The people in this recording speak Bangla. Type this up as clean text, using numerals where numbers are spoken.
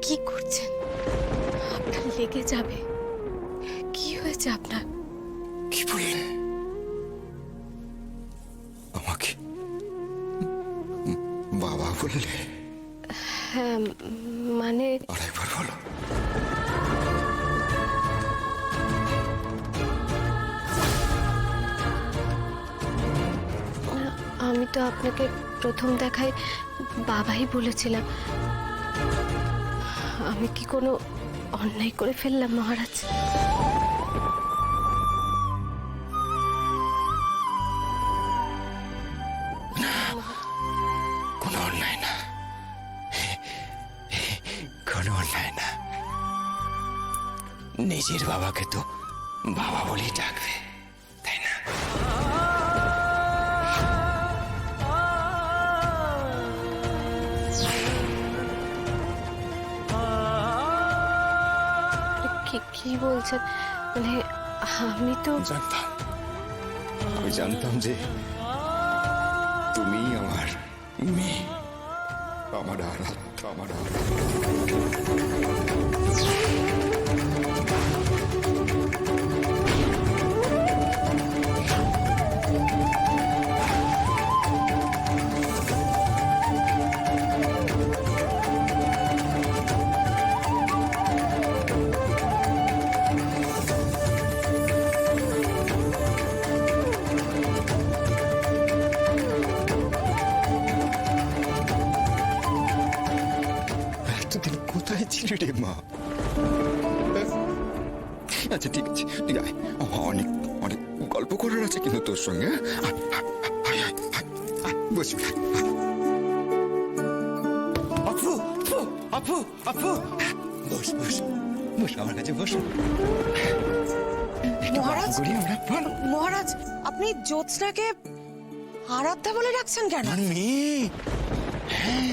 কি করছেন? আপনার লেগে যাবে। কি হয়েছে আপনার? কি বললে? আমাকে বাবা বললে? হ্যাঁ, মানে আরেকবার বলো। আমি তো আপনাকে প্রথম দেখায় বাবাই বলেছিলাম। আমি কি কোনো অন্যায় করে ফেললাম মহারাজ? কোনো অন্যায় না, কোনো অন্যায় না। নিজের বাবাকে তো বাবা বলেই ডাকবে, তাই না? কি কি বলছেন? মানে আমি তো জানতাম, আমি জানতাম যে তুমি আমার মেয়ে, আমার আরাধ্য, আমার আরাধ্য। এতদিন কোথায় ছিলি রে মা? আচ্ছা ঠিক আছে, ঠিক আছে, অনেক অনেক গল্প করার আছে কিন্তু তোর সঙ্গে। বস আপু, আপু, আপু, বস বস বস, আমার কাছে বস। মহারাজ, বলো। মহারাজ, আপনি জ্যোৎস্নাকে আরাধ্যা বলে ডাকছেন কেন? আমার মেয়ে, হ্যাঁ